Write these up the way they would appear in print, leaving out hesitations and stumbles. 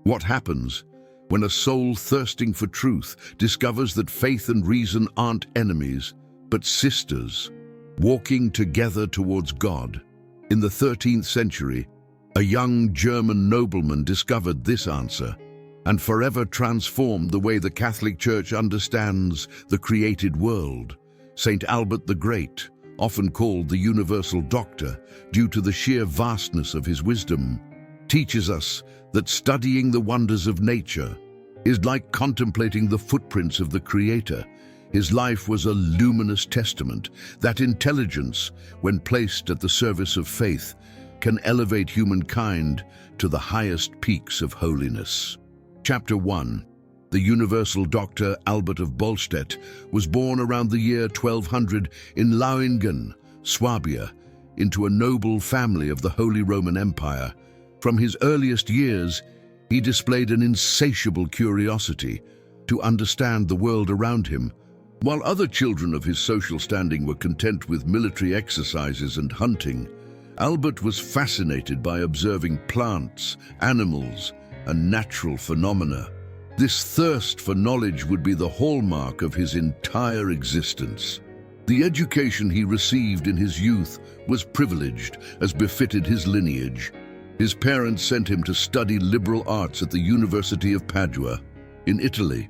What happens when a soul thirsting for truth discovers that faith and reason aren't enemies, but sisters, walking together towards God? In the 13th century, a young German nobleman discovered this answer and forever transformed the way the Catholic Church understands the created world. Saint Albert the Great, often called the Universal Doctor due to the sheer vastness of his wisdom, teaches us that studying the wonders of nature is like contemplating the footprints of the Creator. His life was a luminous testament that intelligence, when placed at the service of faith, can elevate humankind to the highest peaks of holiness. Chapter 1. The Universal Doctor Albert of Bollstadt was born around the year 1200 in Lauingen, Swabia, into a noble family of the Holy Roman Empire. From his earliest years, he displayed an insatiable curiosity to understand the world around him. While other children of his social standing were content with military exercises and hunting, Albert was fascinated by observing plants, animals, and natural phenomena. This thirst for knowledge would be the hallmark of his entire existence. The education he received in his youth was privileged, as befitted his lineage. His parents sent him to study liberal arts at the University of Padua, in Italy,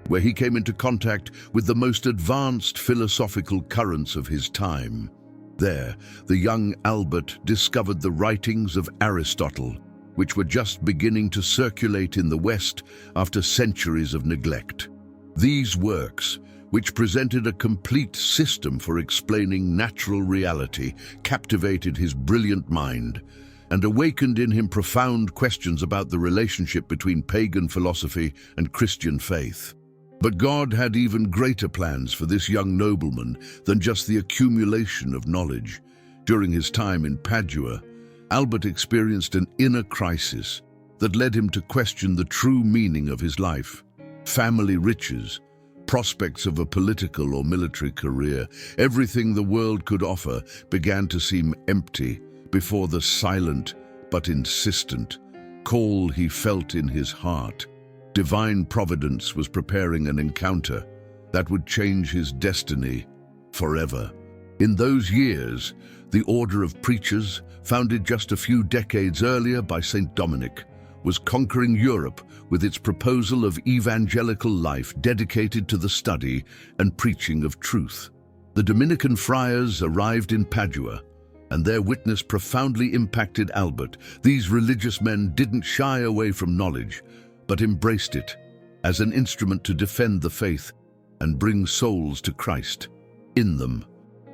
where he came into contact with the most advanced philosophical currents of his time. There, the young Albert discovered the writings of Aristotle, which were just beginning to circulate in the West after centuries of neglect. These works, which presented a complete system for explaining natural reality, captivated his brilliant mind and awakened in him profound questions about the relationship between pagan philosophy and Christian faith. But God had even greater plans for this young nobleman than just the accumulation of knowledge. During his time in Padua, Albert experienced an inner crisis that led him to question the true meaning of his life. Family riches, prospects of a political or military career, everything the world could offer began to seem empty before the silent but insistent call he felt in his heart. Divine providence was preparing an encounter that would change his destiny forever. In those years, the order of preachers, founded just a few decades earlier by Saint Dominic, was conquering Europe with its proposal of evangelical life dedicated to the study and preaching of truth. The Dominican friars arrived in Padua, and their witness profoundly impacted Albert. These religious men didn't shy away from knowledge, but embraced it as an instrument to defend the faith and bring souls to Christ. In them,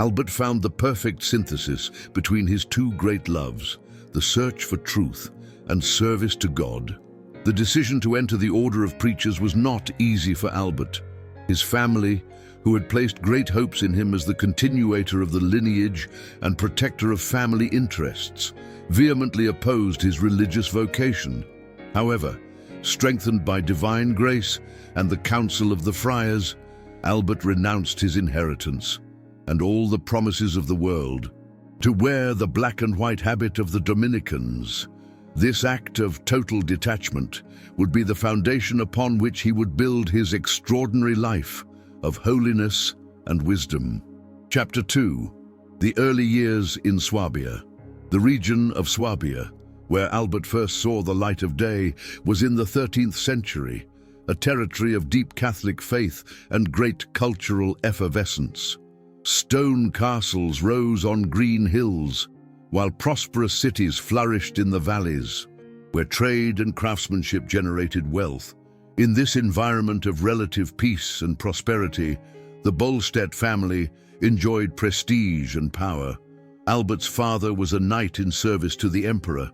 Albert found the perfect synthesis between his two great loves, the search for truth and service to God. The decision to enter the order of preachers was not easy for Albert. His family, who had placed great hopes in him as the continuator of the lineage and protector of family interests, vehemently opposed his religious vocation. However, strengthened by divine grace and the counsel of the friars, Albert renounced his inheritance and all the promises of the world to wear the black and white habit of the Dominicans. This act of total detachment would be the foundation upon which he would build his extraordinary life of holiness and wisdom. Chapter 2. The early years in Swabia. The region of Swabia, where Albert first saw the light of day, was in the 13th century, a territory of deep Catholic faith and great cultural effervescence. Stone castles rose on green hills, while prosperous cities flourished in the valleys, where trade and craftsmanship generated wealth. In this environment of relative peace and prosperity, the Bollstadt family enjoyed prestige and power. Albert's father was a knight in service to the emperor,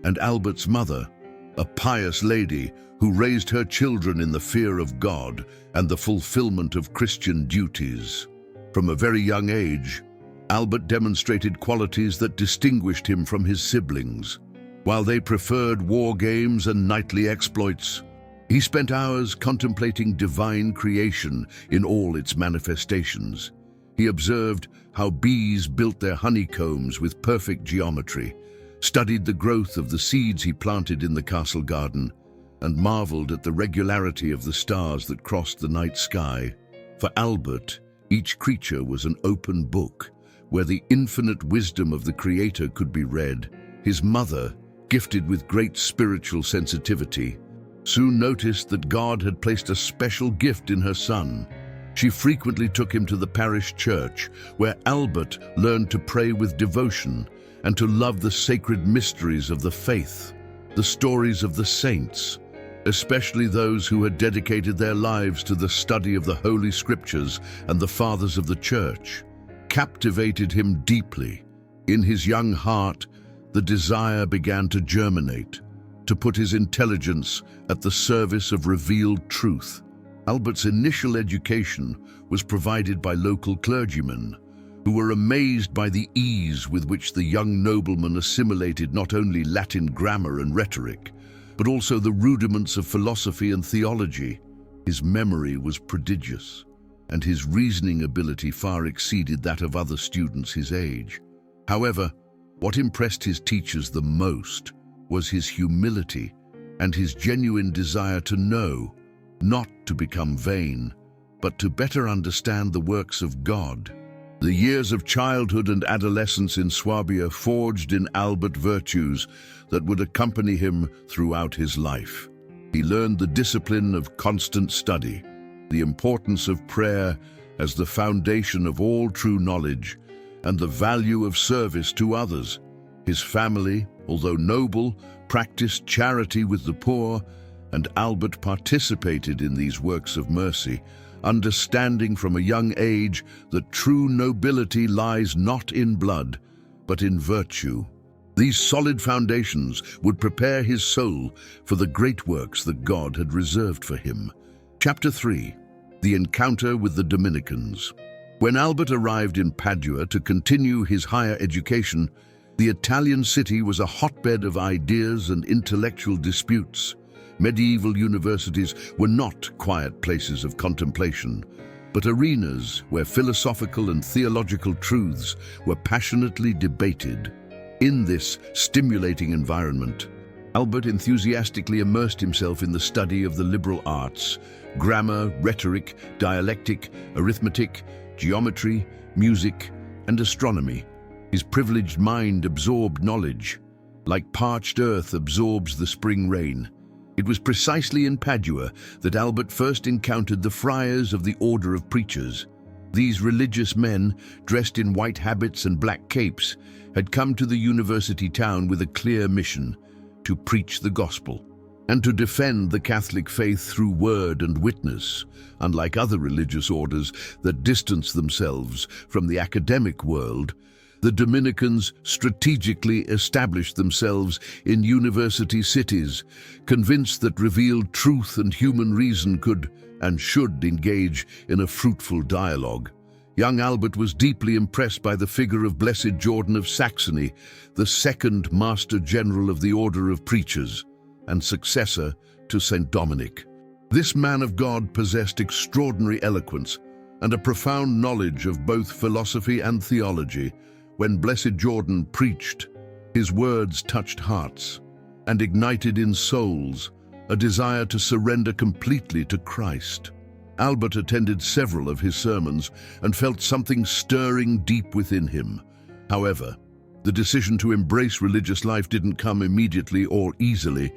and Albert's mother, a pious lady who raised her children in the fear of God and the fulfillment of Christian duties. From a very young age, Albert demonstrated qualities that distinguished him from his siblings. While they preferred war games and knightly exploits, he spent hours contemplating divine creation in all its manifestations. He observed how bees built their honeycombs with perfect geometry, studied the growth of the seeds he planted in the castle garden, and marveled at the regularity of the stars that crossed the night sky. For Albert, each creature was an open book, where the infinite wisdom of the Creator could be read. His mother, gifted with great spiritual sensitivity, soon noticed that God had placed a special gift in her son. She frequently took him to the parish church, where Albert learned to pray with devotion and to love the sacred mysteries of the faith. The stories of the saints, especially those who had dedicated their lives to the study of the Holy Scriptures and the Fathers of the Church, captivated him deeply. In his young heart, the desire began to germinate, to put his intelligence at the service of revealed truth. Albert's initial education was provided by local clergymen, who were amazed by the ease with which the young nobleman assimilated not only Latin grammar and rhetoric, but also the rudiments of philosophy and theology. His memory was prodigious, and his reasoning ability far exceeded that of other students his age. However, what impressed his teachers the most was his humility and his genuine desire to know, not to become vain, but to better understand the works of God. The years of childhood and adolescence in Swabia forged in Albert virtues that would accompany him throughout his life. He learned the discipline of constant study, the importance of prayer as the foundation of all true knowledge, and the value of service to others. His family, although noble, practiced charity with the poor, and Albert participated in these works of mercy, understanding from a young age that true nobility lies not in blood, but in virtue. These solid foundations would prepare his soul for the great works that God had reserved for him. Chapter 3. The Encounter with the Dominicans. When Albert arrived in Padua to continue his higher education, the Italian city was a hotbed of ideas and intellectual disputes. Medieval universities were not quiet places of contemplation, but arenas where philosophical and theological truths were passionately debated. In this stimulating environment, Albert enthusiastically immersed himself in the study of the liberal arts: grammar, rhetoric, dialectic, arithmetic, geometry, music, and astronomy. His privileged mind absorbed knowledge, like parched earth absorbs the spring rain. It was precisely in Padua that Albert first encountered the friars of the Order of Preachers. These religious men, dressed in white habits and black capes, had come to the university town with a clear mission: to preach the gospel and to defend the Catholic faith through word and witness. Unlike other religious orders that distance themselves from the academic world, the Dominicans strategically established themselves in university cities, convinced that revealed truth and human reason could and should engage in a fruitful dialogue. Young Albert was deeply impressed by the figure of Blessed Jordan of Saxony, the second Master General of the Order of Preachers and successor to St. Dominic. This man of God possessed extraordinary eloquence and a profound knowledge of both philosophy and theology. When Blessed Jordan preached, his words touched hearts and ignited in souls a desire to surrender completely to Christ. Albert attended several of his sermons and felt something stirring deep within him. However, the decision to embrace religious life didn't come immediately or easily.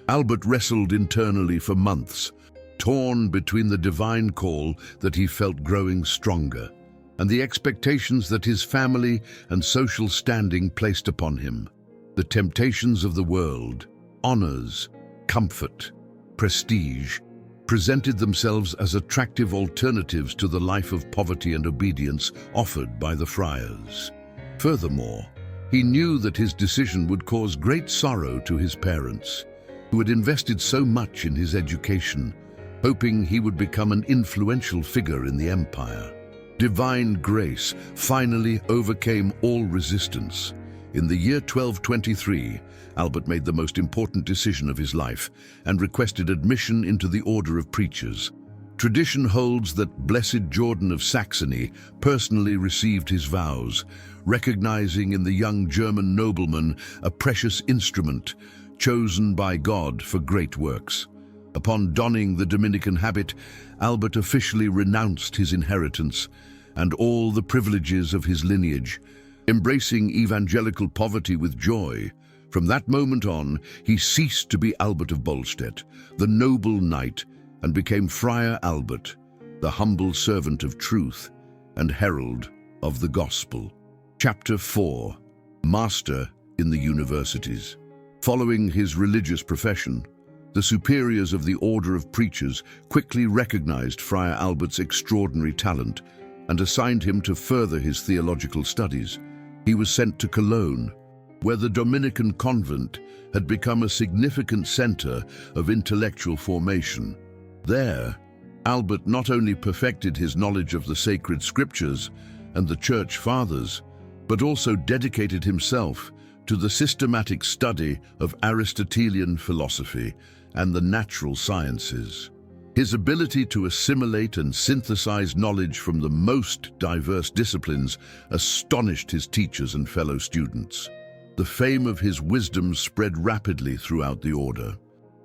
Albert wrestled internally for months, torn between the divine call that he felt growing stronger and the expectations that his family and social standing placed upon him. The temptations of the world, honors, comfort, prestige, presented themselves as attractive alternatives to the life of poverty and obedience offered by the friars. Furthermore, he knew that his decision would cause great sorrow to his parents, who had invested so much in his education, hoping he would become an influential figure in the empire. Divine grace finally overcame all resistance. In the year 1223, Albert made the most important decision of his life and requested admission into the Order of Preachers. Tradition holds that Blessed Jordan of Saxony personally received his vows, recognizing in the young German nobleman a precious instrument chosen by God for great works. Upon donning the Dominican habit, Albert officially renounced his inheritance and all the privileges of his lineage, embracing evangelical poverty with joy. From that moment on, he ceased to be Albert of Bollstadt, the noble knight, and became Friar Albert, the humble servant of truth and herald of the gospel. Chapter 4. Master in the Universities. Following his religious profession, the superiors of the Order of Preachers quickly recognized Friar Albert's extraordinary talent and assigned him to further his theological studies. He was sent to Cologne, where the Dominican convent had become a significant center of intellectual formation. There, Albert not only perfected his knowledge of the sacred scriptures and the church fathers, but also dedicated himself to the systematic study of Aristotelian philosophy and the natural sciences. His ability to assimilate and synthesize knowledge from the most diverse disciplines astonished his teachers and fellow students. The fame of his wisdom spread rapidly throughout the order.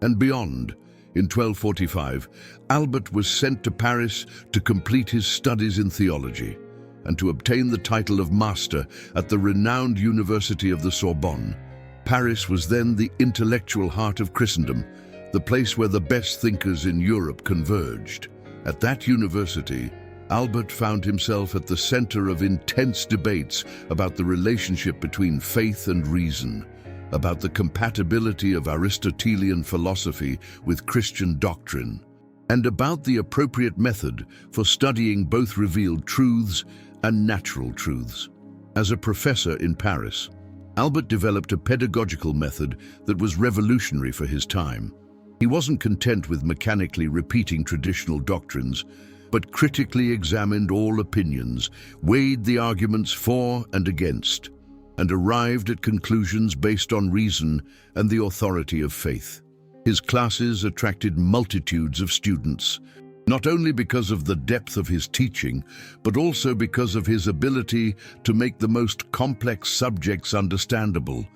And beyond, in 1245, Albert was sent to Paris to complete his studies in theology and to obtain the title of master at the renowned University of the Sorbonne. Paris was then the intellectual heart of Christendom, the place where the best thinkers in Europe converged. At that university, Albert found himself at the center of intense debates about the relationship between faith and reason, about the compatibility of Aristotelian philosophy with Christian doctrine, and about the appropriate method for studying both revealed truths and natural truths. As a professor in Paris, Albert developed a pedagogical method that was revolutionary for his time. He wasn't content with mechanically repeating traditional doctrines, but critically examined all opinions, weighed the arguments for and against, and arrived at conclusions based on reason and the authority of faith. His classes attracted multitudes of students, not only because of the depth of his teaching, but also because of his ability to make the most complex subjects understandable.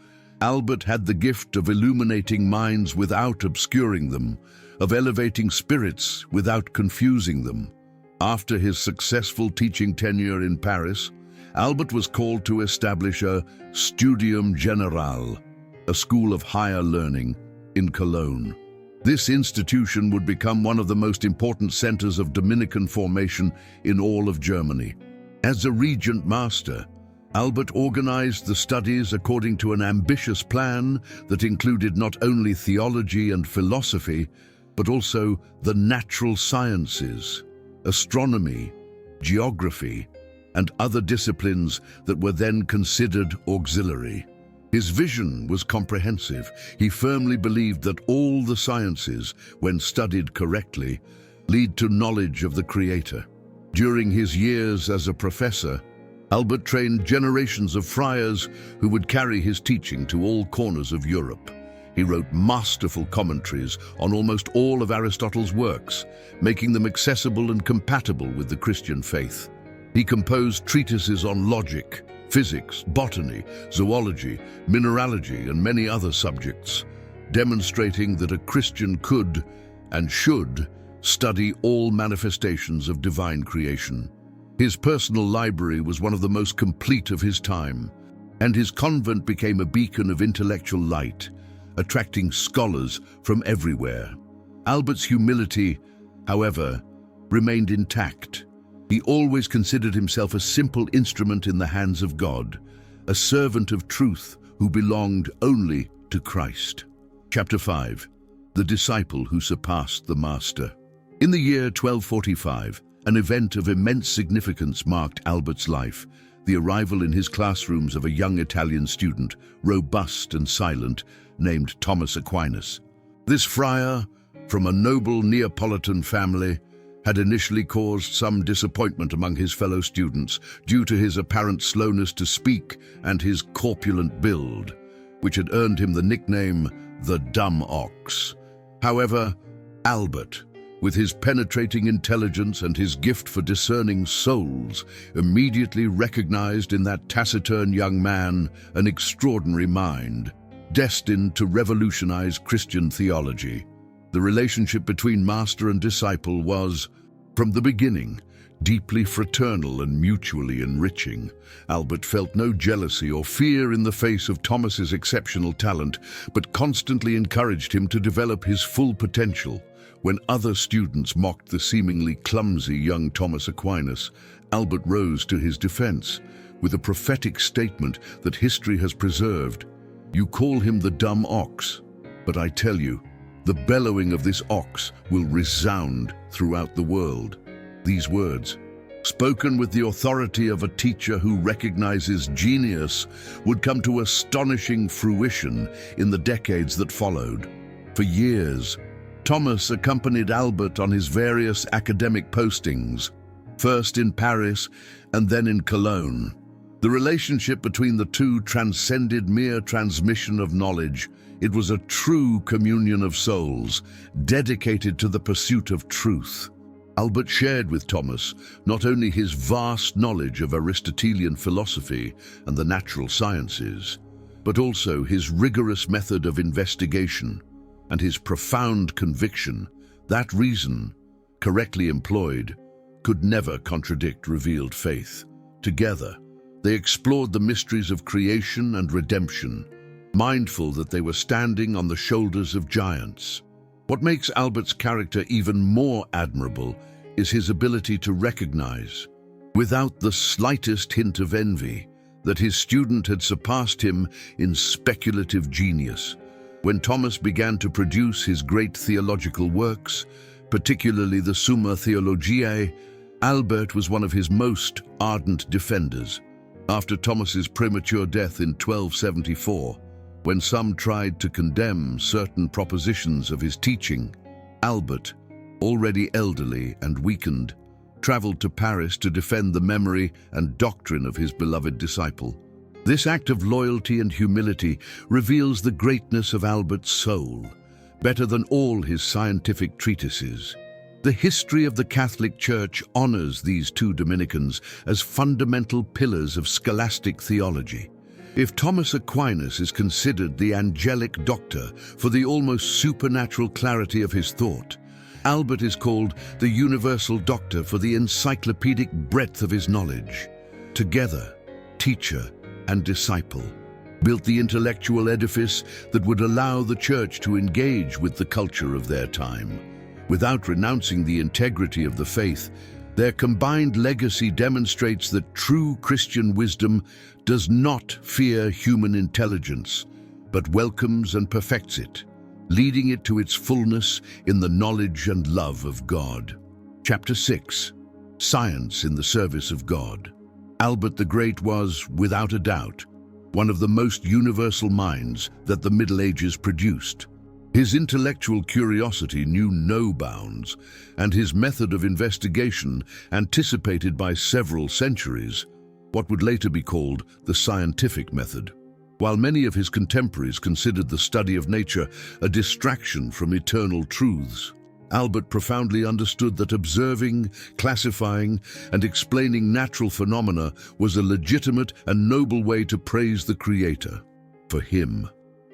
Albert had the gift of illuminating minds without obscuring them, of elevating spirits without confusing them. After his successful teaching tenure in Paris, Albert was called to establish a Studium Generale, a school of higher learning, in Cologne. This institution would become one of the most important centers of Dominican formation in all of Germany. As a regent master, Albert organized the studies according to an ambitious plan that included not only theology and philosophy, but also the natural sciences, astronomy, geography, and other disciplines that were then considered auxiliary. His vision was comprehensive. He firmly believed that all the sciences, when studied correctly, lead to knowledge of the Creator. During his years as a professor, Albert trained generations of friars who would carry his teaching to all corners of Europe. He wrote masterful commentaries on almost all of Aristotle's works, making them accessible and compatible with the Christian faith. He composed treatises on logic, physics, botany, zoology, mineralogy, and many other subjects, demonstrating that a Christian could and should study all manifestations of divine creation. His personal library was one of the most complete of his time, and his convent became a beacon of intellectual light, attracting scholars from everywhere. Albert's humility, however, remained intact. He always considered himself a simple instrument in the hands of God, a servant of truth who belonged only to Christ. Chapter 5. The Disciple Who Surpassed the Master. In the year 1245, an event of immense significance marked Albert's life, the arrival in his classrooms of a young Italian student, robust and silent, named Thomas Aquinas. This friar, from a noble Neapolitan family, had initially caused some disappointment among his fellow students due to his apparent slowness to speak and his corpulent build, which had earned him the nickname the Dumb Ox. However, Albert, with his penetrating intelligence and his gift for discerning souls, immediately recognized in that taciturn young man an extraordinary mind, destined to revolutionize Christian theology. The relationship between master and disciple was, from the beginning, deeply fraternal and mutually enriching. Albert felt no jealousy or fear in the face of Thomas's exceptional talent, but constantly encouraged him to develop his full potential. When other students mocked the seemingly clumsy young Thomas Aquinas, Albert rose to his defense with a prophetic statement that history has preserved. "You call him the dumb ox, but I tell you, the bellowing of this ox will resound throughout the world." These words, spoken with the authority of a teacher who recognizes genius, would come to astonishing fruition in the decades that followed. For years, Thomas accompanied Albert on his various academic postings, first in Paris and then in Cologne. The relationship between the two transcended mere transmission of knowledge. It was a true communion of souls, dedicated to the pursuit of truth. Albert shared with Thomas not only his vast knowledge of Aristotelian philosophy and the natural sciences, but also his rigorous method of investigation and his profound conviction that reason, correctly employed, could never contradict revealed faith. Together, they explored the mysteries of creation and redemption, mindful that they were standing on the shoulders of giants. What makes Albert's character even more admirable is his ability to recognize, without the slightest hint of envy, that his student had surpassed him in speculative genius. When Thomas began to produce his great theological works, particularly the Summa Theologiae, Albert was one of his most ardent defenders. After Thomas's premature death in 1274, when some tried to condemn certain propositions of his teaching, Albert, already elderly and weakened, traveled to Paris to defend the memory and doctrine of his beloved disciple. This act of loyalty and humility reveals the greatness of Albert's soul, better than all his scientific treatises. The history of the Catholic Church honors these two Dominicans as fundamental pillars of scholastic theology. If Thomas Aquinas is considered the angelic doctor for the almost supernatural clarity of his thought, Albert is called the universal doctor for the encyclopedic breadth of his knowledge. Together, teacher and disciple built the intellectual edifice that would allow the Church to engage with the culture of their time. Without renouncing the integrity of the faith, their combined legacy demonstrates that true Christian wisdom does not fear human intelligence, but welcomes and perfects it, leading it to its fullness in the knowledge and love of God. Chapter 6. Science in the Service of God. Albert the Great was, without a doubt, one of the most universal minds that the Middle Ages produced. His intellectual curiosity knew no bounds, and his method of investigation anticipated by several centuries what would later be called the scientific method. While many of his contemporaries considered the study of nature a distraction from eternal truths, Albert profoundly understood that observing, classifying, and explaining natural phenomena was a legitimate and noble way to praise the Creator. For him,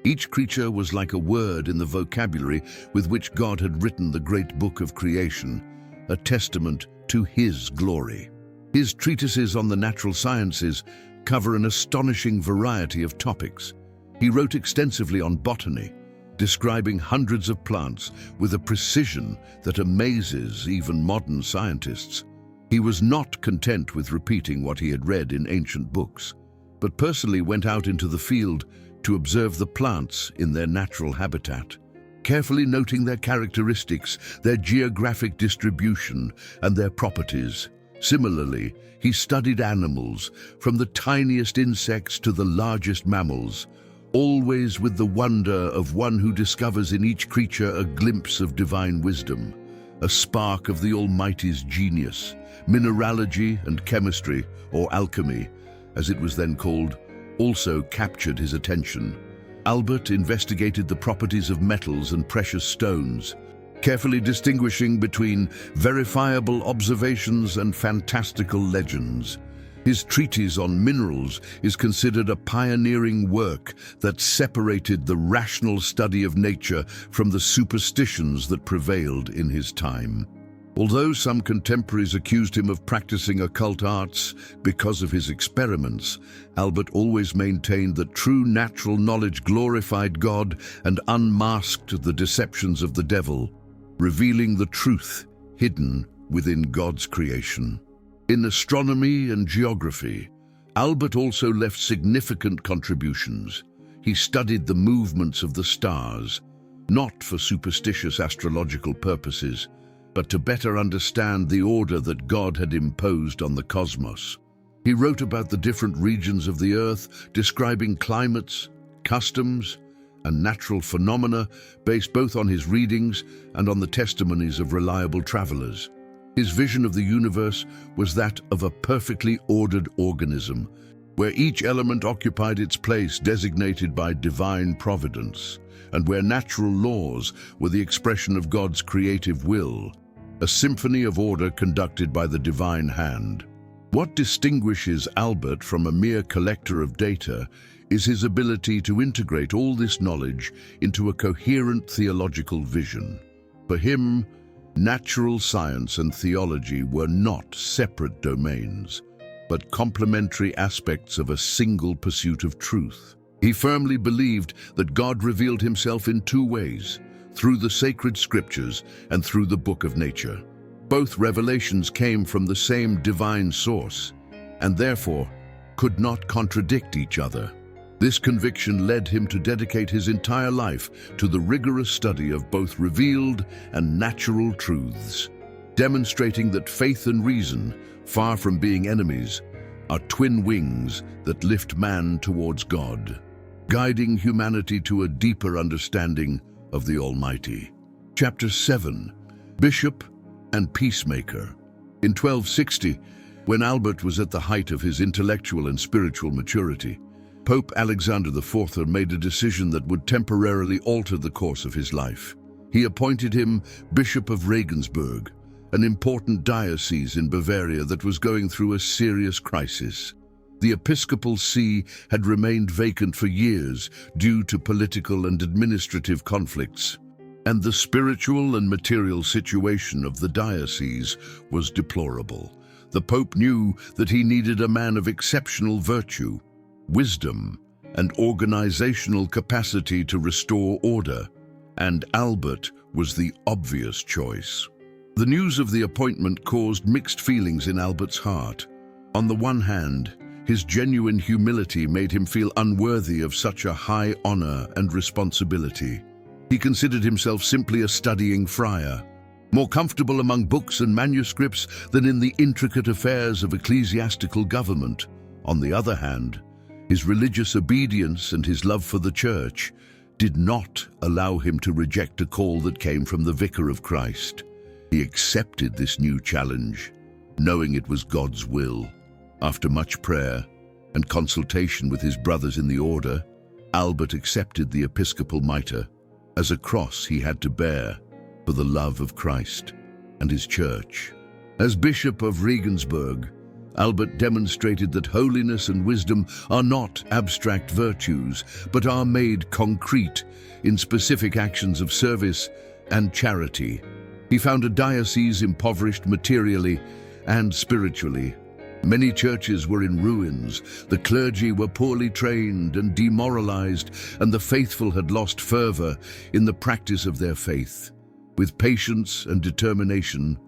each creature was like a word in the vocabulary with which God had written the great book of creation, a testament to His glory. His treatises on the natural sciences cover an astonishing variety of topics. He wrote extensively on botany, describing hundreds of plants with a precision that amazes even modern scientists. He was not content with repeating what he had read in ancient books, but personally went out into the field to observe the plants in their natural habitat, carefully noting their characteristics, their geographic distribution, and their properties. Similarly, he studied animals, from the tiniest insects to the largest mammals, always with the wonder of one who discovers in each creature a glimpse of divine wisdom, a spark of the Almighty's genius. Mineralogy and chemistry, or alchemy, as it was then called, also captured his attention. Albert investigated the properties of metals and precious stones, carefully distinguishing between verifiable observations and fantastical legends. His treatise on minerals is considered a pioneering work that separated the rational study of nature from the superstitions that prevailed in his time. Although some contemporaries accused him of practicing occult arts because of his experiments, Albert always maintained that true natural knowledge glorified God and unmasked the deceptions of the devil, revealing the truth hidden within God's creation. In astronomy and geography, Albert also left significant contributions. He studied the movements of the stars, not for superstitious astrological purposes, but to better understand the order that God had imposed on the cosmos. He wrote about the different regions of the earth, describing climates, customs, and natural phenomena based both on his readings and on the testimonies of reliable travelers. His vision of the universe was that of a perfectly ordered organism, where each element occupied its place designated by divine providence, and where natural laws were the expression of God's creative will, a symphony of order conducted by the divine hand. What distinguishes Albert from a mere collector of data is his ability to integrate all this knowledge into a coherent theological vision. For him, natural science and theology were not separate domains, but complementary aspects of a single pursuit of truth. He firmly believed that God revealed himself in two ways, through the sacred scriptures and through the book of nature. Both revelations came from the same divine source, and therefore could not contradict each other. This conviction led him to dedicate his entire life to the rigorous study of both revealed and natural truths, demonstrating that faith and reason, far from being enemies, are twin wings that lift man towards God, guiding humanity to a deeper understanding of the Almighty. Chapter 7. Bishop and Peacemaker. In 1260, when Albert was at the height of his intellectual and spiritual maturity, Pope Alexander IV made a decision that would temporarily alter the course of his life. He appointed him Bishop of Regensburg, an important diocese in Bavaria that was going through a serious crisis. The episcopal see had remained vacant for years due to political and administrative conflicts, and the spiritual and material situation of the diocese was deplorable. The Pope knew that he needed a man of exceptional virtue, wisdom, and organizational capacity to restore order, and Albert was the obvious choice. The news of the appointment caused mixed feelings in Albert's heart. On the one hand, his genuine humility made him feel unworthy of such a high honor and responsibility. He considered himself simply a studying friar, more comfortable among books and manuscripts than in the intricate affairs of ecclesiastical government. On the other hand, his religious obedience and his love for the Church did not allow him to reject a call that came from the Vicar of Christ. He accepted this new challenge, knowing it was God's will. After much prayer and consultation with his brothers in the order, Albert accepted the episcopal mitre as a cross he had to bear for the love of Christ and his Church. As Bishop of Regensburg, Albert demonstrated that holiness and wisdom are not abstract virtues, but are made concrete in specific actions of service and charity. He found a diocese impoverished materially and spiritually. Many churches were in ruins, the clergy were poorly trained and demoralized, and the faithful had lost fervor in the practice of their faith. With patience and determination,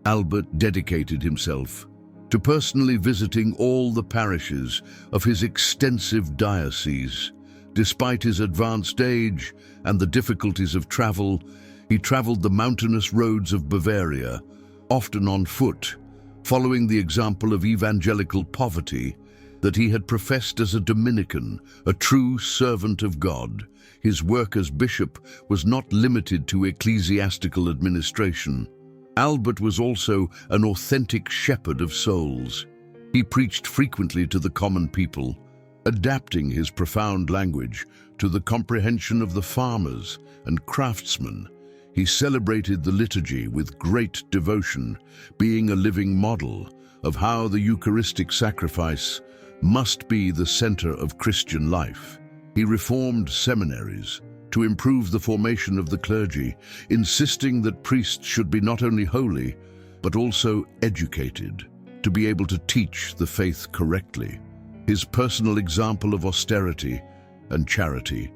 Albert dedicated himself to personally visiting all the parishes of his extensive diocese. Despite his advanced age and the difficulties of travel, he traveled the mountainous roads of Bavaria, often on foot, following the example of evangelical poverty that he had professed as a Dominican, a true servant of God. His work as bishop was not limited to ecclesiastical administration. Albert was also an authentic shepherd of souls. He preached frequently to the common people, adapting his profound language to the comprehension of the farmers and craftsmen. He celebrated the liturgy with great devotion, being a living model of how the Eucharistic sacrifice must be the center of Christian life. He reformed seminaries to improve the formation of the clergy, insisting that priests should be not only holy, but also educated, to be able to teach the faith correctly. His personal example of austerity and charity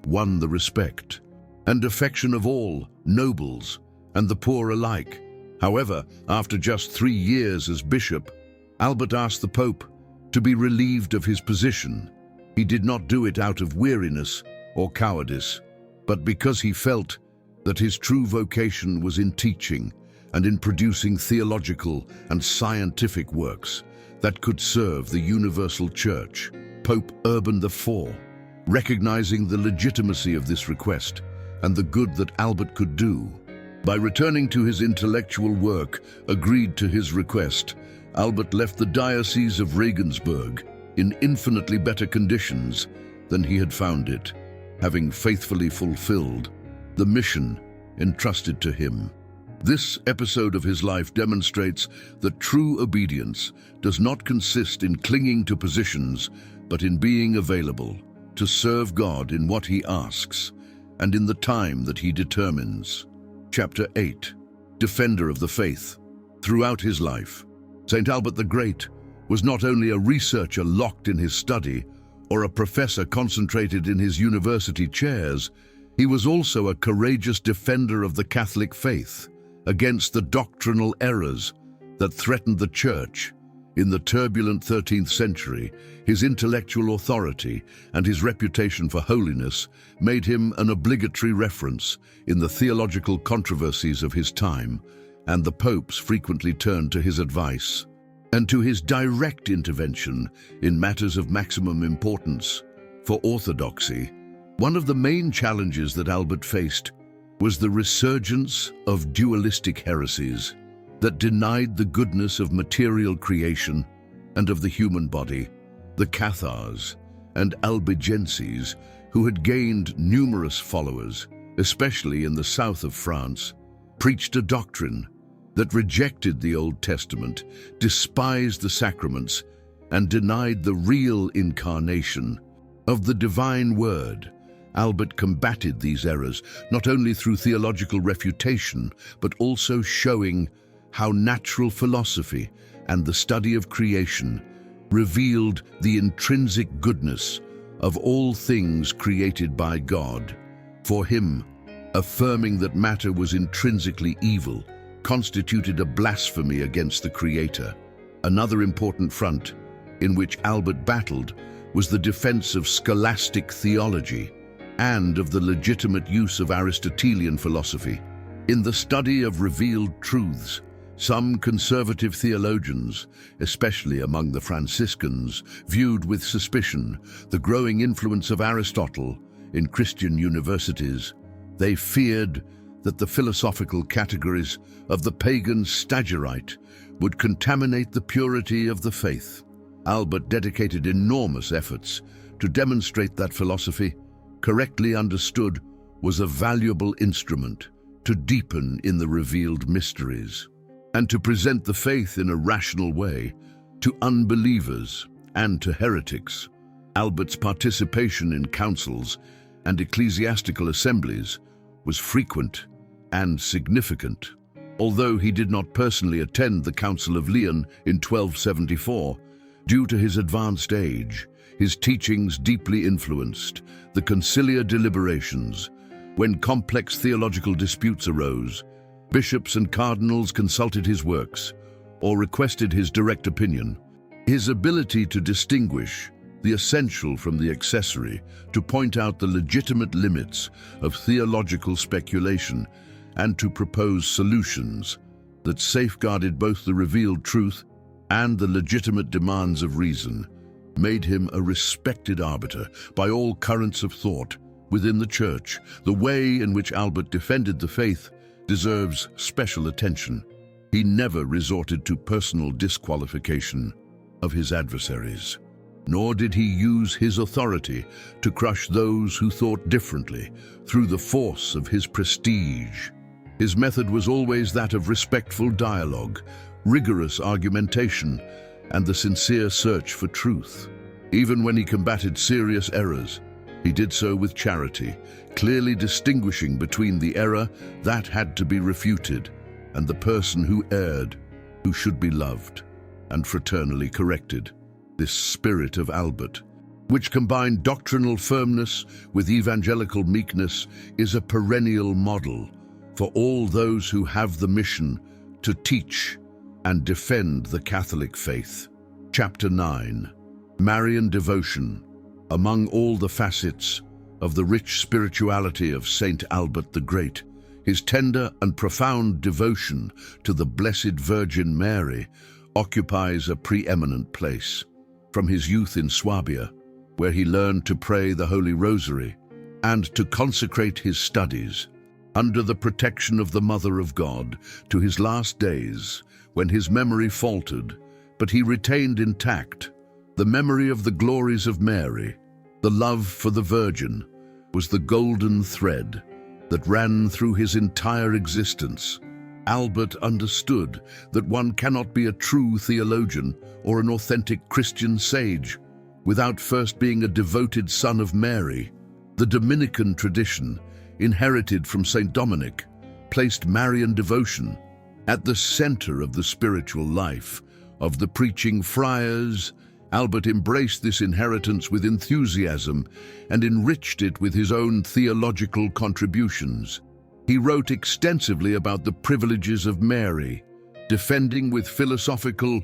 won the respect and affection of all, nobles and the poor alike. However, after just 3 years as bishop, Albert asked the Pope to be relieved of his position. He did not do it out of weariness or cowardice, but because he felt that his true vocation was in teaching and in producing theological and scientific works that could serve the universal church. Pope Urban IV, recognizing the legitimacy of this request and the good that Albert could do, by returning to his intellectual work, agreed to his request. Albert left the Diocese of Regensburg in infinitely better conditions than he had found it, having faithfully fulfilled the mission entrusted to him. This episode of his life demonstrates that true obedience does not consist in clinging to positions, but in being available to serve God in what he asks and in the time that he determines. Chapter 8. Defender of the Faith. Throughout his life, St. Albert the Great was not only a researcher locked in his study or a professor concentrated in his university chairs, he was also a courageous defender of the Catholic faith against the doctrinal errors that threatened the Church. In the turbulent 13th century, his intellectual authority and his reputation for holiness made him an obligatory reference in the theological controversies of his time, and the popes frequently turned to his advice and to his direct intervention in matters of maximum importance. For orthodoxy, one of the main challenges that Albert faced was the resurgence of dualistic heresies that denied the goodness of material creation and of the human body. The Cathars and Albigenses, who had gained numerous followers, especially in the south of France, preached a doctrine that rejected the Old Testament, despised the sacraments, and denied the real incarnation of the divine word. Albert combated these errors not only through theological refutation, but also showing how natural philosophy and the study of creation revealed the intrinsic goodness of all things created by God. For him, affirming that matter was intrinsically evil constituted a blasphemy against the Creator. Another important front in which Albert battled was the defense of scholastic theology and of the legitimate use of Aristotelian philosophy. In the study of revealed truths, some conservative theologians, especially among the Franciscans, viewed with suspicion the growing influence of Aristotle in Christian universities. They feared that the philosophical categories of the pagan Stagirite would contaminate the purity of the faith. Albert dedicated enormous efforts to demonstrate that philosophy, correctly understood, was a valuable instrument to deepen in the revealed mysteries and to present the faith in a rational way to unbelievers and to heretics. Albert's participation in councils and ecclesiastical assemblies was frequent and significant. Although he did not personally attend the Council of Lyon in 1274, due to his advanced age, his teachings deeply influenced the conciliar deliberations. When complex theological disputes arose, bishops and cardinals consulted his works or requested his direct opinion. His ability to distinguish the essential from the accessory, to point out the legitimate limits of theological speculation, and to propose solutions that safeguarded both the revealed truth and the legitimate demands of reason, made him a respected arbiter by all currents of thought within the Church. The way in which Albert defended the faith deserves special attention. He never resorted to personal disqualification of his adversaries, nor did he use his authority to crush those who thought differently through the force of his prestige. His method was always that of respectful dialogue rigorous argumentation, and the sincere search for truth. Even when he combated serious errors, he did so with charity, clearly distinguishing between the error that had to be refuted and the person who erred, who should be loved and fraternally corrected. This spirit of Albert, which combined doctrinal firmness with evangelical meekness, is a perennial model for all those who have the mission to teach and defend the Catholic faith. Chapter 9. Marian Devotion. Among all the facets of the rich spirituality of Saint Albert the Great, his tender and profound devotion to the Blessed Virgin Mary occupies a preeminent place. From his youth in Swabia, where he learned to pray the Holy Rosary and to consecrate his studies under the protection of the Mother of God, to his last days, when his memory faltered, but he retained intact the memory of the glories of Mary. The love for the Virgin was the golden thread that ran through his entire existence. Albert understood that one cannot be a true theologian or an authentic Christian sage without first being a devoted son of Mary. The Dominican tradition, inherited from Saint Dominic, placed Marian devotion at the center of the spiritual life of the preaching friars. Albert embraced this inheritance with enthusiasm and enriched it with his own theological contributions. He wrote extensively about the privileges of Mary, defending with philosophical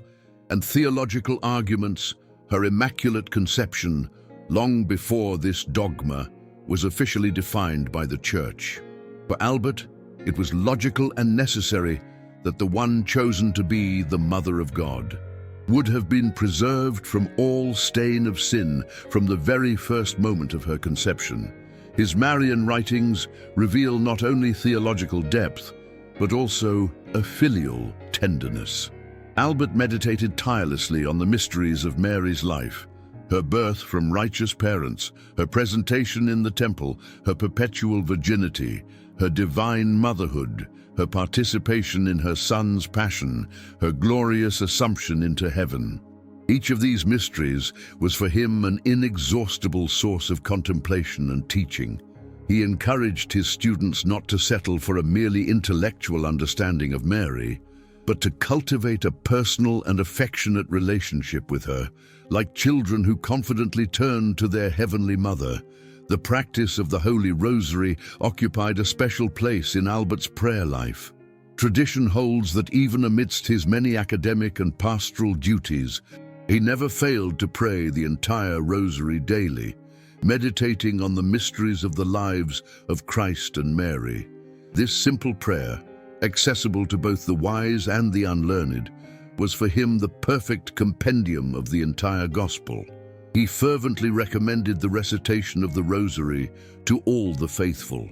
and theological arguments her Immaculate Conception long before this dogma was officially defined by the Church. For Albert, it was logical and necessary that the one chosen to be the Mother of God would have been preserved from all stain of sin from the very first moment of her conception. His Marian writings reveal not only theological depth, but also a filial tenderness. Albert meditated tirelessly on the mysteries of Mary's life: her birth from righteous parents, her presentation in the temple, her perpetual virginity, her divine motherhood, her participation in her Son's passion, her glorious assumption into heaven. Each of these mysteries was for him an inexhaustible source of contemplation and teaching. He encouraged his students not to settle for a merely intellectual understanding of Mary, but to cultivate a personal and affectionate relationship with her, like children who confidently turn to their Heavenly Mother. The practice of the Holy Rosary occupied a special place in Albert's prayer life. Tradition holds that even amidst his many academic and pastoral duties, he never failed to pray the entire Rosary daily, meditating on the mysteries of the lives of Christ and Mary. This simple prayer, accessible to both the wise and the unlearned, was for him the perfect compendium of the entire Gospel. He fervently recommended the recitation of the Rosary to all the faithful,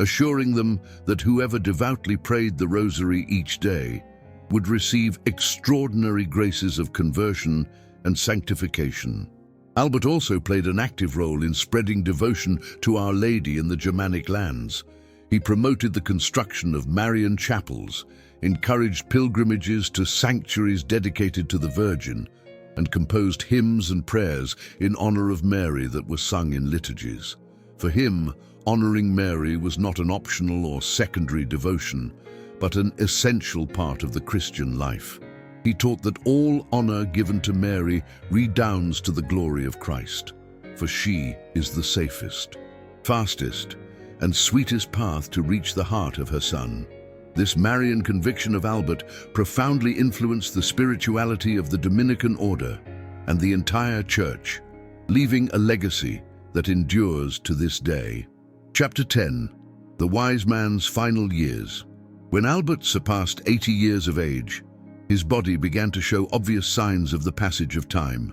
assuring them that whoever devoutly prayed the Rosary each day would receive extraordinary graces of conversion and sanctification. Albert also played an active role in spreading devotion to Our Lady in the Germanic lands. He promoted the construction of Marian chapels, encouraged pilgrimages to sanctuaries dedicated to the Virgin, and composed hymns and prayers in honor of Mary that were sung in liturgies. For him, honoring Mary was not an optional or secondary devotion, but an essential part of the Christian life. He taught that all honor given to Mary redounds to the glory of Christ, for she is the safest, fastest, and sweetest path to reach the heart of her Son. This Marian conviction of Albert profoundly influenced the spirituality of the Dominican order and the entire Church, leaving a legacy that endures to this day. Chapter 10. The Wise Man's Final Years. When Albert surpassed 80 years of age, his body began to show obvious signs of the passage of time,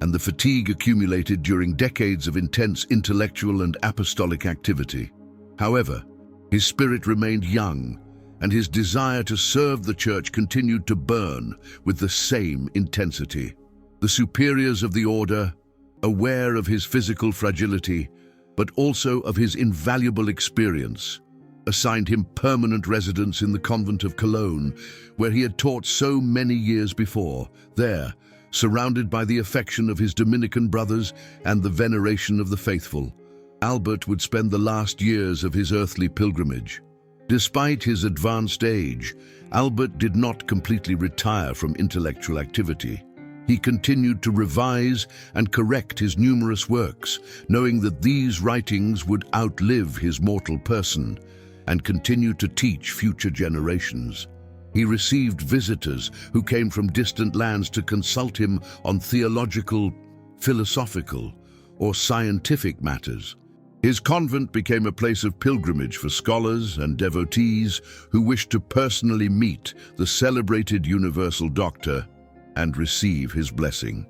and the fatigue accumulated during decades of intense intellectual and apostolic activity. However, his spirit remained young, and his desire to serve the Church continued to burn with the same intensity. The superiors of the order, aware of his physical fragility, but also of his invaluable experience, assigned him permanent residence in the convent of Cologne, where he had taught so many years before. There, surrounded by the affection of his Dominican brothers and the veneration of the faithful, Albert would spend the last years of his earthly pilgrimage. Despite his advanced age, Albert did not completely retire from intellectual activity. He continued to revise and correct his numerous works, knowing that these writings would outlive his mortal person and continue to teach future generations. He received visitors who came from distant lands to consult him on theological, philosophical, or scientific matters. His convent became a place of pilgrimage for scholars and devotees who wished to personally meet the celebrated universal doctor and receive his blessing.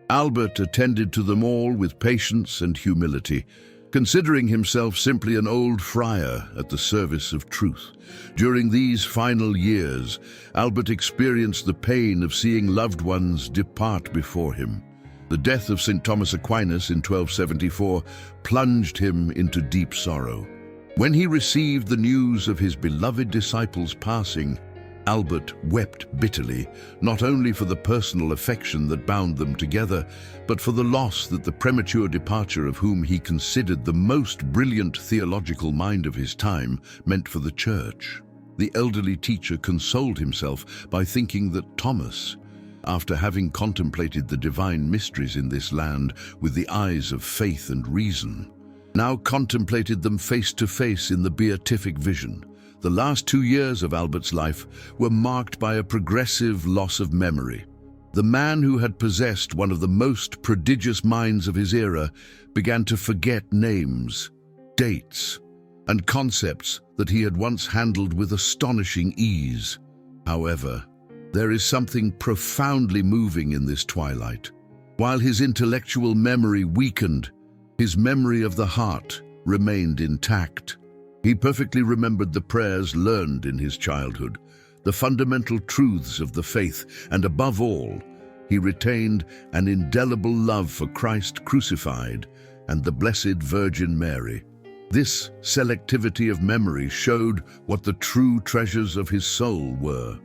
Albert attended to them all with patience and humility, considering himself simply an old friar at the service of truth. During these final years, Albert experienced the pain of seeing loved ones depart before him. The death of St. Thomas Aquinas in 1274 plunged him into deep sorrow. When he received the news of his beloved disciples' passing, Albert wept bitterly, not only for the personal affection that bound them together, but for the loss that the premature departure of whom he considered the most brilliant theological mind of his time meant for the Church. The elderly teacher consoled himself by thinking that Thomas, after having contemplated the divine mysteries in this land with the eyes of faith and reason, now contemplated them face to face in the beatific vision. The last 2 years of Albert's life were marked by a progressive loss of memory. The man who had possessed one of the most prodigious minds of his era began to forget names, dates, and concepts that he had once handled with astonishing ease. However, there is something profoundly moving in this twilight. While his intellectual memory weakened, his memory of the heart remained intact. He perfectly remembered the prayers learned in his childhood, the fundamental truths of the faith, and above all, he retained an indelible love for Christ crucified and the Blessed Virgin Mary. This selectivity of memory showed what the true treasures of his soul were.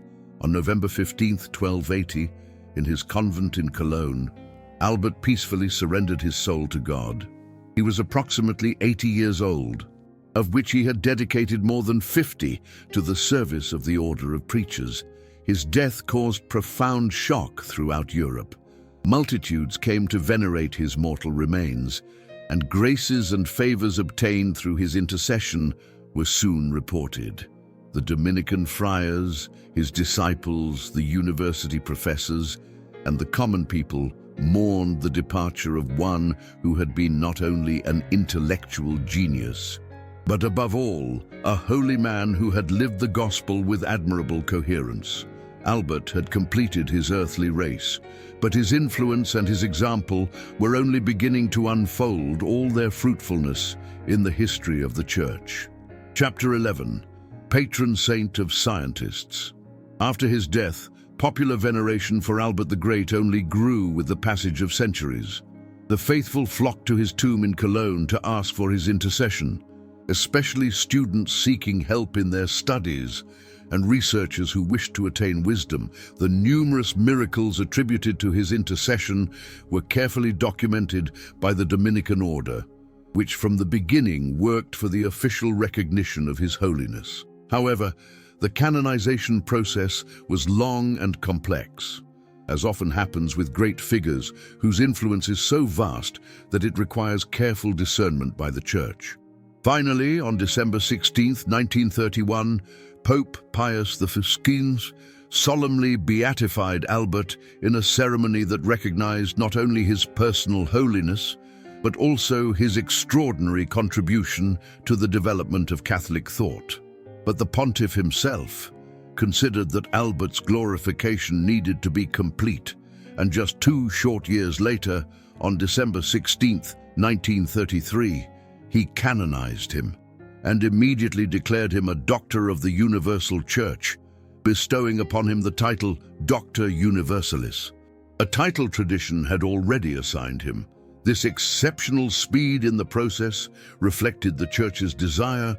On November 15, 1280, in his convent in Cologne, Albert peacefully surrendered his soul to God. He was approximately 80 years old, of which he had dedicated more than 50 to the service of the order of preachers. His death caused profound shock throughout Europe. Multitudes came to venerate his mortal remains, and graces and favors obtained through his intercession were soon reported. The Dominican friars, his disciples, the university professors, and the common people mourned the departure of one who had been not only an intellectual genius, but above all, a holy man who had lived the gospel with admirable coherence. Albert had completed his earthly race, but his influence and his example were only beginning to unfold all their fruitfulness in the history of the Church. Chapter 11. Patron Saint of Scientists. After his death, popular veneration for Albert the Great only grew with the passage of centuries. The faithful flocked to his tomb in Cologne to ask for his intercession, especially students seeking help in their studies and researchers who wished to attain wisdom. The numerous miracles attributed to his intercession were carefully documented by the Dominican order, which from the beginning worked for the official recognition of his holiness. However, the canonization process was long and complex, as often happens with great figures whose influence is so vast that it requires careful discernment by the Church. Finally, on December 16, 1931, Pope Pius XV solemnly beatified Albert in a ceremony that recognized not only his personal holiness, but also his extraordinary contribution to the development of Catholic thought. But the pontiff himself considered that Albert's glorification needed to be complete, and just 2 short years later, on December 16, 1933, he canonized him and immediately declared him a doctor of the Universal Church, bestowing upon him the title Doctor Universalis. A title tradition had already assigned him. This exceptional speed in the process reflected the Church's desire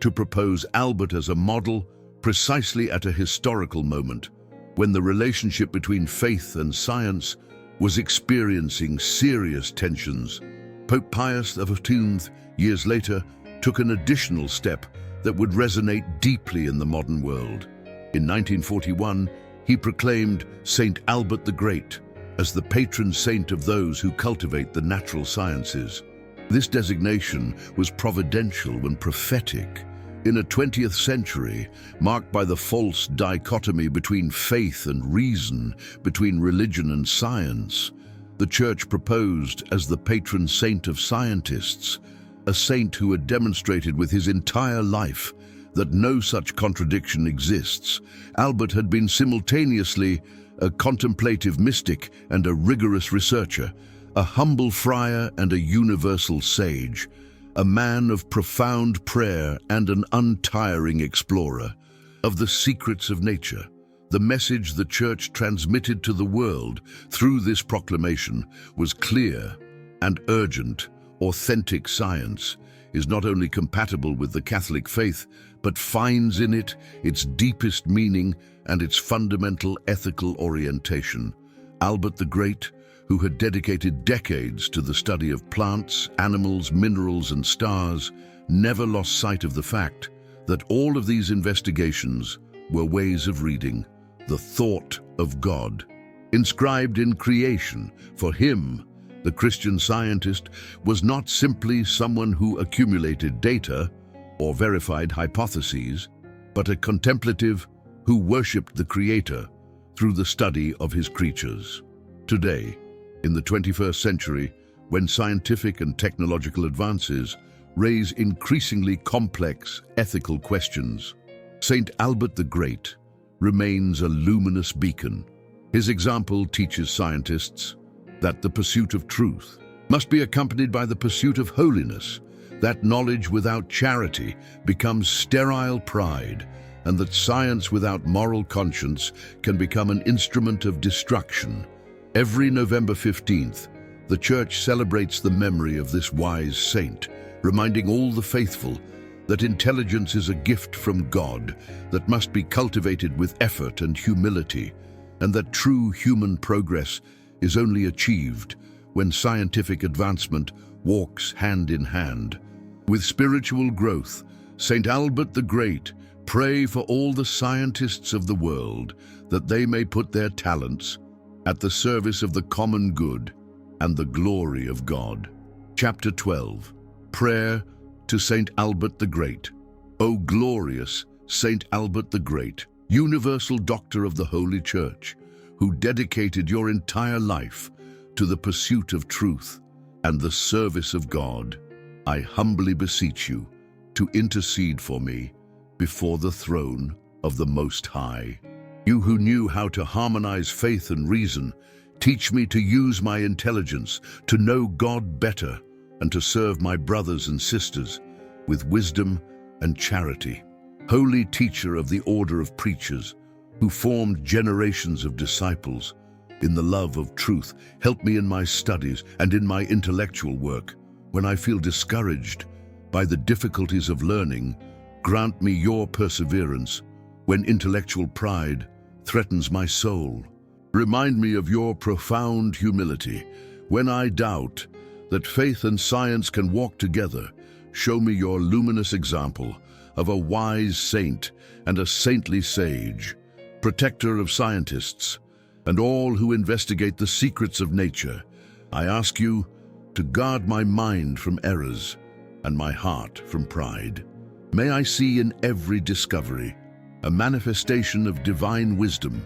to propose Albert as a model precisely at a historical moment when the relationship between faith and science was experiencing serious tensions. Pope Pius XII, years later, took an additional step that would resonate deeply in the modern world. In 1941, he proclaimed Saint Albert the Great as the patron saint of those who cultivate the natural sciences. This designation was providential and prophetic. In a 20th century marked by the false dichotomy between faith and reason, between religion and science, the Church proposed as the patron saint of scientists, a saint who had demonstrated with his entire life that no such contradiction exists. Albert had been simultaneously a contemplative mystic and a rigorous researcher, a humble friar and a universal sage, a man of profound prayer and an untiring explorer of the secrets of nature. The message the Church transmitted to the world through this proclamation was clear and urgent. Authentic science is not only compatible with the Catholic faith, but finds in it its deepest meaning and its fundamental ethical orientation. Albert the Great, who had dedicated decades to the study of plants, animals, minerals, and stars, never lost sight of the fact that all of these investigations were ways of reading the thought of God, inscribed in creation. For him, the Christian scientist was not simply someone who accumulated data or verified hypotheses, but a contemplative who worshipped the Creator through the study of his creatures. Today, in the 21st century, when scientific and technological advances raise increasingly complex ethical questions, Saint Albert the Great remains a luminous beacon. His example teaches scientists that the pursuit of truth must be accompanied by the pursuit of holiness, that knowledge without charity becomes sterile pride, and that science without moral conscience can become an instrument of destruction. Every November 15th, the Church celebrates the memory of this wise saint, reminding all the faithful that intelligence is a gift from God that must be cultivated with effort and humility, and that true human progress is only achieved when scientific advancement walks hand in hand with spiritual growth. Saint Albert the Great, pray for all the scientists of the world that they may put their talents at the service of the common good and the glory of God. Chapter 12. Prayer to Saint Albert the Great. O glorious Saint Albert the Great, universal doctor of the Holy Church, who dedicated your entire life to the pursuit of truth and the service of God, I humbly beseech you to intercede for me before the throne of the Most High. You who knew how to harmonize faith and reason, teach me to use my intelligence to know God better and to serve my brothers and sisters with wisdom and charity. Holy teacher of the order of preachers, who formed generations of disciples in the love of truth, help me in my studies and in my intellectual work. When I feel discouraged by the difficulties of learning, grant me your perseverance. When intellectual pride threatens my soul, remind me of your profound humility. When I doubt that faith and science can walk together, show me your luminous example of a wise saint and a saintly sage, protector of scientists and all who investigate the secrets of nature. I ask you to guard my mind from errors and my heart from pride. May I see in every discovery a manifestation of divine wisdom,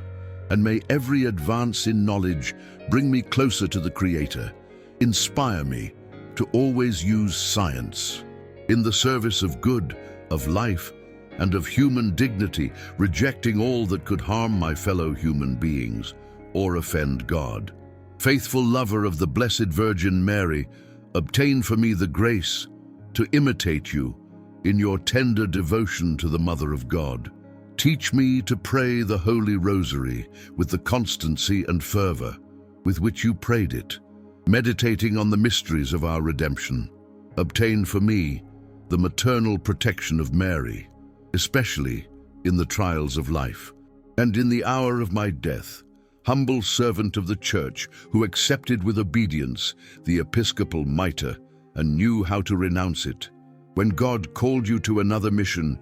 and may every advance in knowledge bring me closer to the Creator. Inspire me to always use science in the service of good, of life, and of human dignity, rejecting all that could harm my fellow human beings or offend God. Faithful lover of the Blessed Virgin Mary, obtain for me the grace to imitate you in your tender devotion to the Mother of God. Teach me to pray the Holy Rosary with the constancy and fervor with which you prayed it, meditating on the mysteries of our redemption. Obtain for me the maternal protection of Mary, especially in the trials of life. And in the hour of my death, humble servant of the Church who accepted with obedience the episcopal mitre and knew how to renounce it, when God called you to another mission,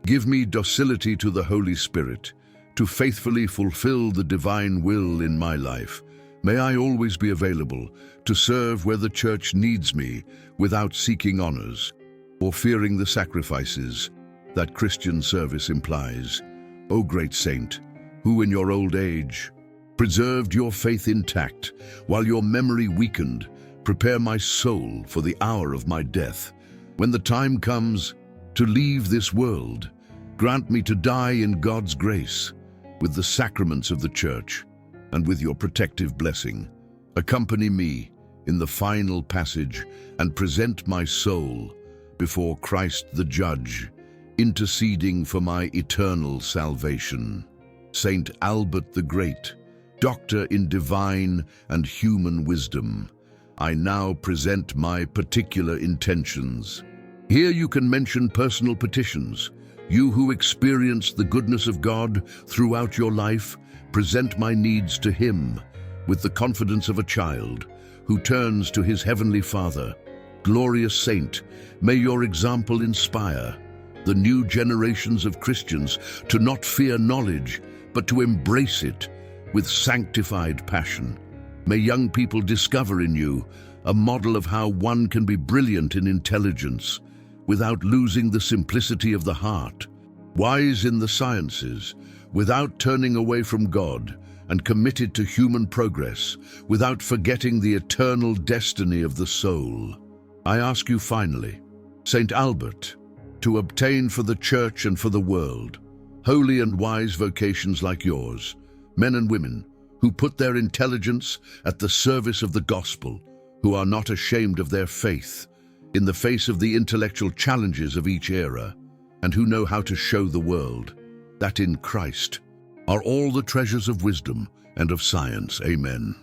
give me docility to the Holy Spirit, to faithfully fulfill the divine will in my life. May I always be available to serve where the Church needs me without seeking honors or fearing the sacrifices that Christian service implies. O great saint, who in your old age preserved your faith intact while your memory weakened, prepare my soul for the hour of my death. When the time comes to leave this world, grant me to die in God's grace, with the sacraments of the Church, and with your protective blessing. Accompany me in the final passage and present my soul before Christ the Judge, interceding for my eternal salvation. Saint Albert the Great, Doctor in divine and human wisdom, I now present my particular intentions. Here you can mention personal petitions. You who experienced the goodness of God throughout your life, present my needs to Him with the confidence of a child who turns to his heavenly Father. Glorious Saint, may your example inspire the new generations of Christians to not fear knowledge, but to embrace it with sanctified passion. May young people discover in you a model of how one can be brilliant in intelligence without losing the simplicity of the heart, wise in the sciences without turning away from God, and committed to human progress without forgetting the eternal destiny of the soul. I ask you finally, Saint Albert, to obtain for the Church and for the world holy and wise vocations like yours, men and women who put their intelligence at the service of the gospel, who are not ashamed of their faith in the face of the intellectual challenges of each era, and who know how to show the world that in Christ are all the treasures of wisdom and of science. Amen.